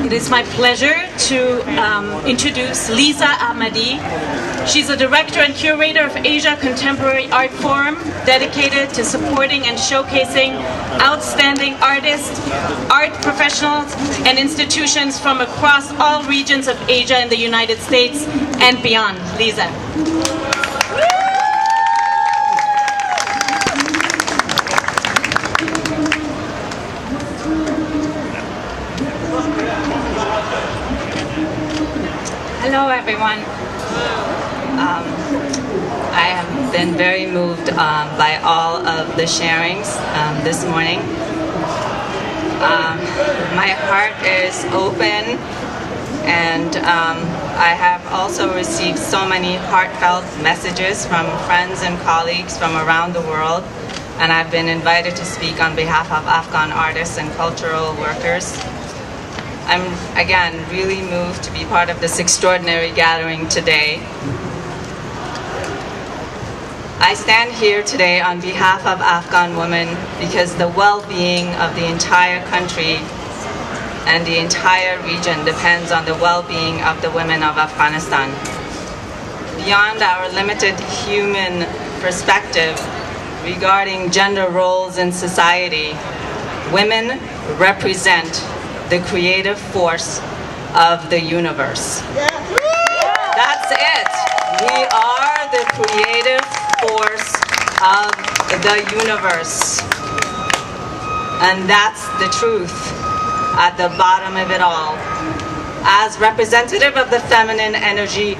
It is my pleasure to introduce Lisa Ahmadi. She's a director and curator of Asia Contemporary Art Forum, dedicated to supporting and showcasing outstanding artists, art professionals, and institutions from across all regions of Asia and the United States and beyond. Lisa. Hello, everyone. I have been very moved by all of the sharings this morning. My heart is open, and I have also received so many heartfelt messages from friends and colleagues from around the world, and I've been invited to speak on behalf of Afghan artists and cultural workers. I'm, again, really moved to be part of this extraordinary gathering today. I stand here today on behalf of Afghan women because the well-being of the entire country and the entire region depends on the well-being of the women of Afghanistan. Beyond our limited human perspective regarding gender roles in society, women represent the creative force of the universe. That's it. We are the creative force of the universe. And that's the truth at the bottom of it all. As representative of the feminine energy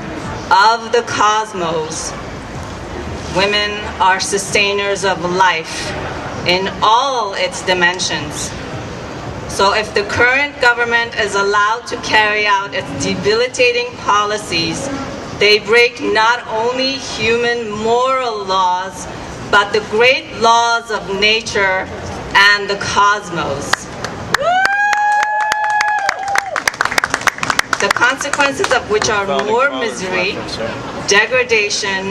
of the cosmos, women are sustainers of life in all its dimensions. So if the current government is allowed to carry out its debilitating policies, they break not only human moral laws, but the great laws of nature and the cosmos. The consequences of which are more misery, degradation,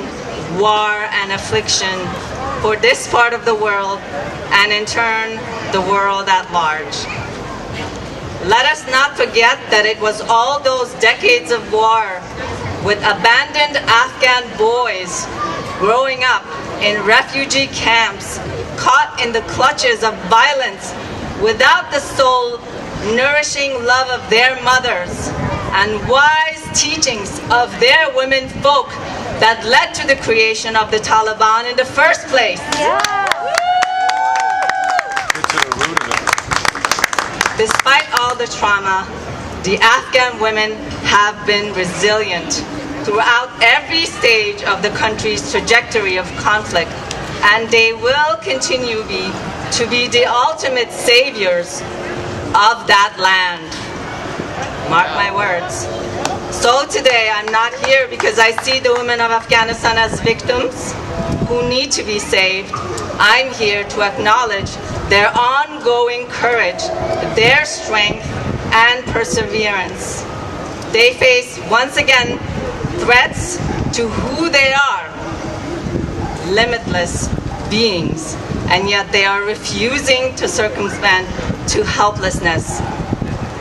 war, and affliction for this part of the world, and in turn, the world at large. Let us not forget that it was all those decades of war with abandoned Afghan boys growing up in refugee camps, caught in the clutches of violence, without the soul nourishing love of their mothers and wise teachings of their women folk that led to the creation of the Taliban in the first place. Despite all the trauma, the Afghan women have been resilient throughout every stage of the country's trajectory of conflict, and they will continue to be the ultimate saviors of that land. Mark my words. So today, I'm not here because I see the women of Afghanistan as victims who need to be saved. I'm here to acknowledge their ongoing courage, their strength, and perseverance. They face, once again, threats to who they are, limitless beings, and yet they are refusing to circumvent to helplessness.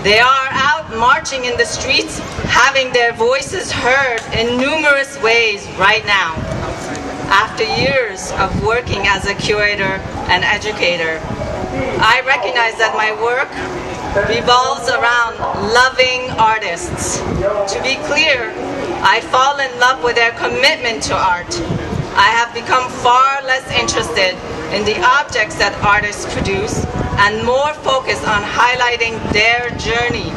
They are out marching in the streets, having their voices heard in numerous ways right now. After years of working as a curator and educator, I recognize that my work revolves around loving artists. To be clear, I fall in love with their commitment to art. I have become far less interested in the objects that artists produce and more focused on highlighting their journey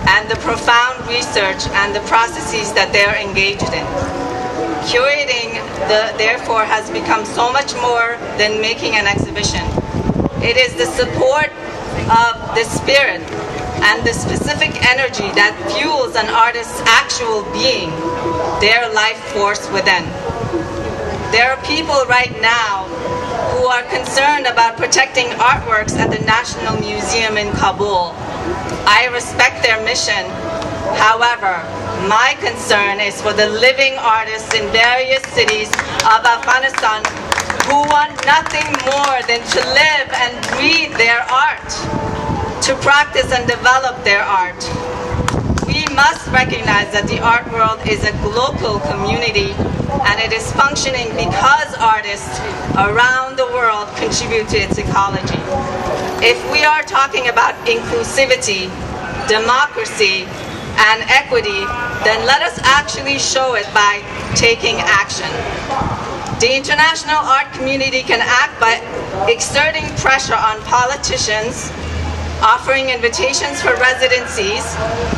and the profound research and the processes that they are engaged in. Curating, therefore, has become so much more than making an exhibition. It is the support of the spirit and the specific energy that fuels an artist's actual being, their life force within. There are people right now who are concerned about protecting artworks at the National Museum in Kabul. I respect their mission. However, my concern is for the living artists in various cities of Afghanistan who want nothing more than to live and breathe their art, to practice and develop their art. We must recognize that the art world is a global community, and it is functioning because artists around the world contribute to its ecology. If we are talking about inclusivity, democracy, and equity, then let us actually show it by taking action. The international art community can act by exerting pressure on politicians, offering invitations for residencies,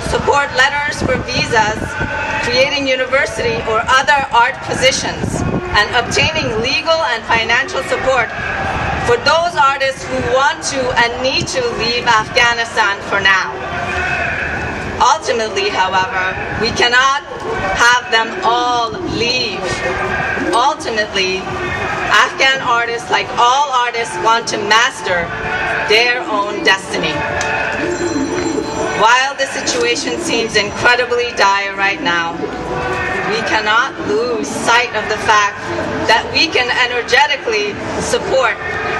support letters for visas, creating university or other art positions, and obtaining legal and financial support for those artists who want to and need to leave Afghanistan for now. Ultimately, however, we cannot have them all leave. Ultimately, Afghan artists, like all artists, want to master their own destiny. While the situation seems incredibly dire right now, we cannot lose sight of the fact that we can energetically support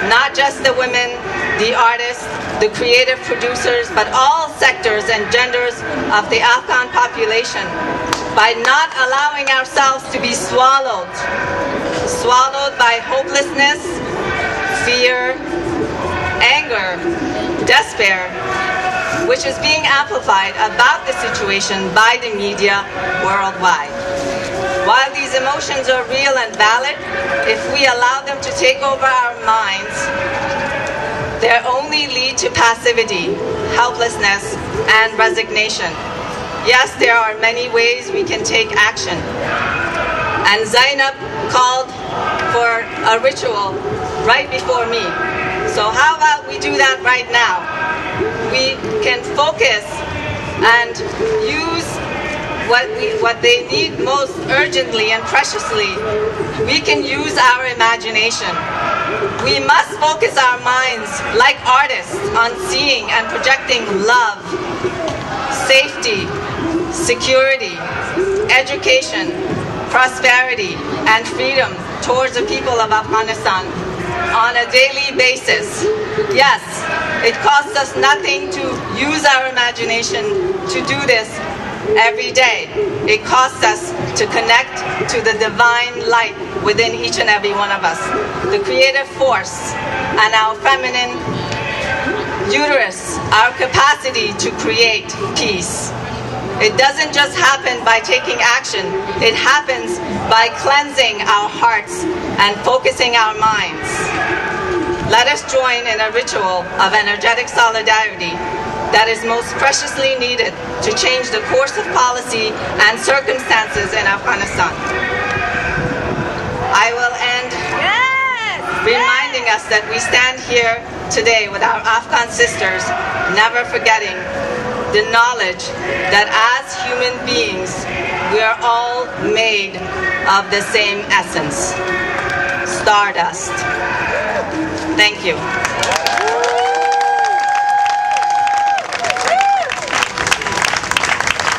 not just the women, the artists, the creative producers, but all sectors and genders of the Afghan population by not allowing ourselves to be swallowed by hopelessness, fear, anger, despair, which is being amplified about the situation by the media worldwide. While these emotions are real and valid, if we allow them to take over our minds, they only lead to passivity, helplessness, and resignation. Yes, there are many ways we can take action. And Zainab called for a ritual right before me. So how about we do that right now? We can focus and use what they need most urgently and preciously. We can use our imagination. We must focus our minds like artists on seeing and projecting love, safety, security, education, prosperity, and freedom towards the people of Afghanistan on a daily basis. Yes, it costs us nothing to use our imagination to do this every day. It costs us to connect to the divine light within each and every one of us, the creative force, and our feminine uterus, our capacity to create peace. It doesn't just happen by taking action. It happens by cleansing our hearts and focusing our minds. Let us join in a ritual of energetic solidarity that is most preciously needed to change the course of policy and circumstances in Afghanistan. I will end reminding us that we stand here today with our Afghan sisters, never forgetting the knowledge that as human beings, we are all made of the same essence, stardust. Thank you.